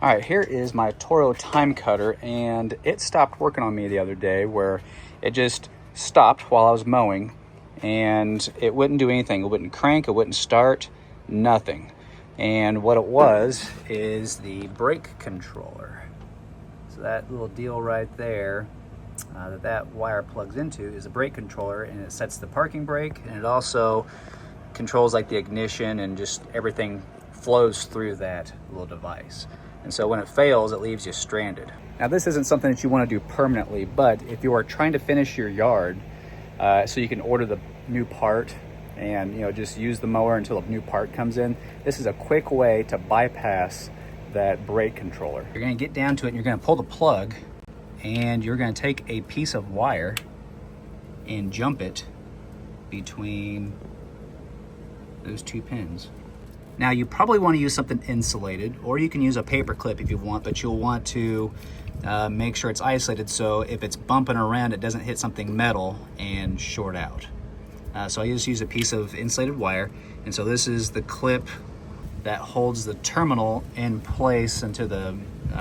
All right, here is my Toro TimeCutter, and it stopped working on me the other day where it just stopped while I was mowing and it wouldn't do anything. It wouldn't crank, it wouldn't start, nothing. And what it was is the brake controller. So that little deal right there that wire plugs into is a brake controller, and it sets the parking brake, and it also controls like the ignition, and just everything flows through that little device. And so when it fails, it leaves you stranded. Now this isn't something that you want to do permanently, but if you are trying to finish your yard, so you can order the new part and just use the mower until a new part comes in, this is a quick way to bypass that brake controller. You're going to get down to it and you're going to pull the plug, and you're going to take a piece of wire and jump it between those two pins. Now you probably want to use something insulated, or you can use a paper clip if you want, but you'll want to make sure it's isolated so if it's bumping around it doesn't hit something metal and short out. So I just use a piece of insulated wire, and so this is the clip that holds the terminal in place into the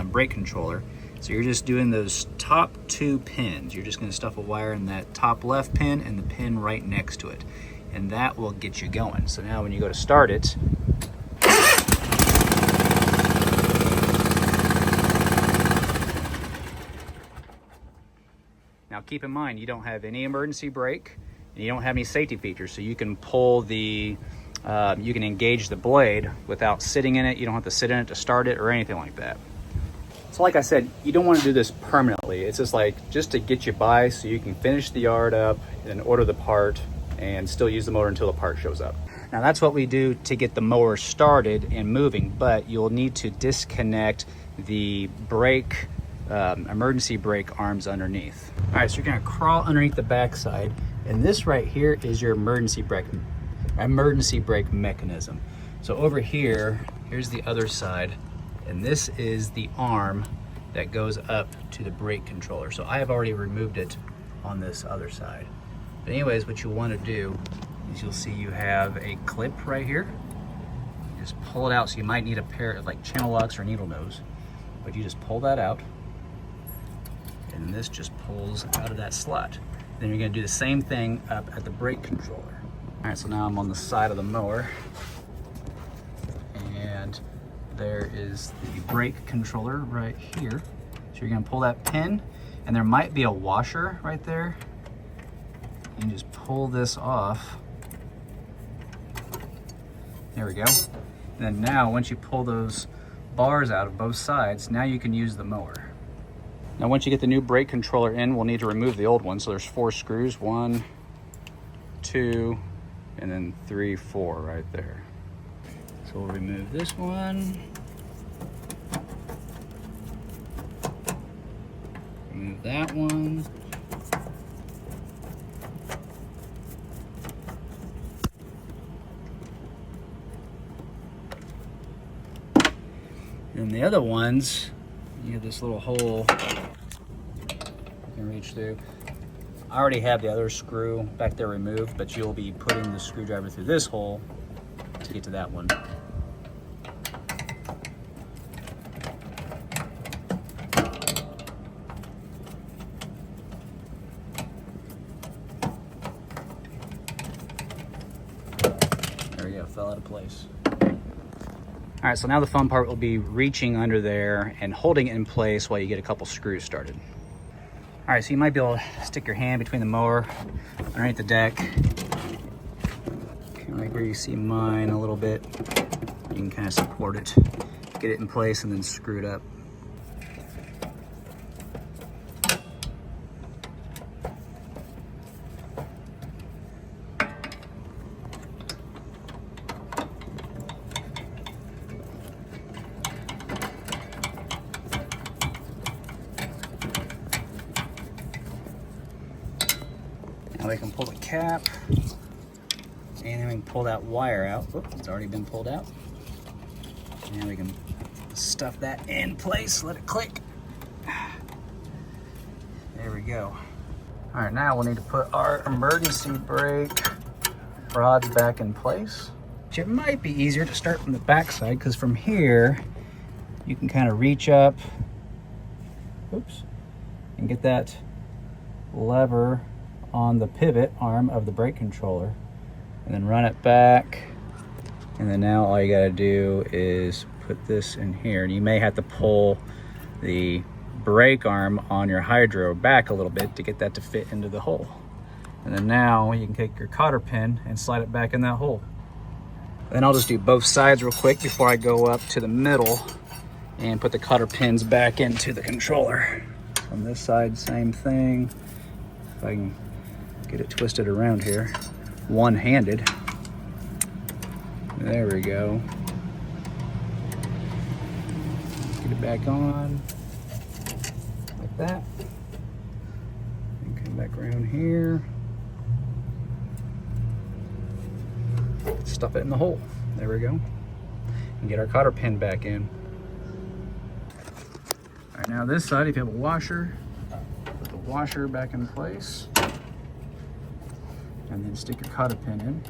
brake controller. So you're just doing those top two pins. You're just going to stuff a wire in that top left pin and the pin right next to it, and that will get you going. So now when you go to start it, now keep in mind you don't have any emergency brake and you don't have any safety features, so you can pull the you can engage the blade without sitting in it. You don't have to sit in it to start it or anything like that. So like I said, you don't want to do this permanently. It's just to get you by so you can finish the yard up and order the part and still use the motor until the part shows up. Now that's what we do to get the mower started and moving, but you'll need to disconnect the brake, emergency brake arms underneath. All right, so you're gonna crawl underneath the backside, and this right here is your emergency brake mechanism. So over here, here's the other side, and this is the arm that goes up to the brake controller. So I have already removed it on this other side. But anyways, what you'll want to do is you'll see you have a clip right here. Just pull it out. So you might need a pair of like channel locks or needle nose, but you just pull that out, and this just pulls out of that slot. Then you're going to do the same thing up at the brake controller. All right, so now I'm on the side of the mower, and there is the brake controller right here. So you're going to pull that pin, and there might be a washer right there. You can just pull this off. There we go. And then now, once you pull those bars out of both sides, now you can use the mower. Now once you get the new brake controller in, we'll need to remove the old one. So there's 4 screws, 1, 2, and then 3, 4 right there. So we'll remove this one. Remove that one. And the other ones, you have this little hole you can reach through. I already have the other screw back there removed, but you'll be putting the screwdriver through this hole to get to that one. There we go, fell out of place. All right, so now the fun part will be reaching under there and holding it in place while you get a couple screws started. All right, so you might be able to stick your hand between the mower, underneath the deck, kind of like where you see mine a little bit. You can kind of support it, get it in place, and then screw it up. Now we can pull the cap, and then we can pull that wire out. Whoop, it's already been pulled out. And we can stuff that in place, let it click. There we go. All right, now we'll need to put our emergency brake rods back in place. It might be easier to start from the back side, because from here, you can kind of reach up, oops, and get that lever on the pivot arm of the brake controller, and then run it back. And then now all you gotta do is put this in here. And you may have to pull the brake arm on your hydro back a little bit to get that to fit into the hole. And then now you can take your cotter pin and slide it back in that hole. Then I'll just do both sides real quick before I go up to the middle and put the cotter pins back into the controller. On this side, same thing. If I can get it twisted around here, one-handed. There we go. Get it back on, like that. And come back around here. Stuff it in the hole. There we go. And get our cotter pin back in. All right, now this side, if you have a washer, put the washer back in place. And then stick your cotter pin in.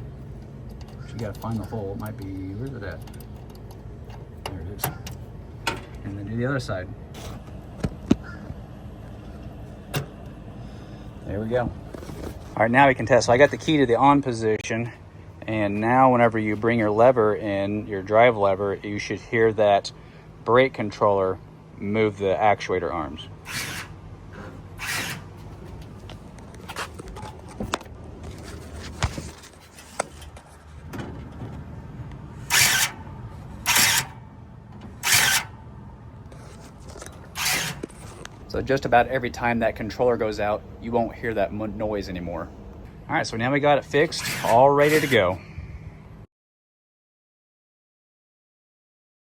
You gotta find the hole. It might be, where's it at? There it is. And then do the other side. There we go. All right, now we can test. So I got the key to the on position, and now whenever you bring your lever in, your drive lever, you should hear that brake controller move the actuator arms. So just about every time that controller goes out, you won't hear that noise anymore. All right, so now we got it fixed, all ready to go.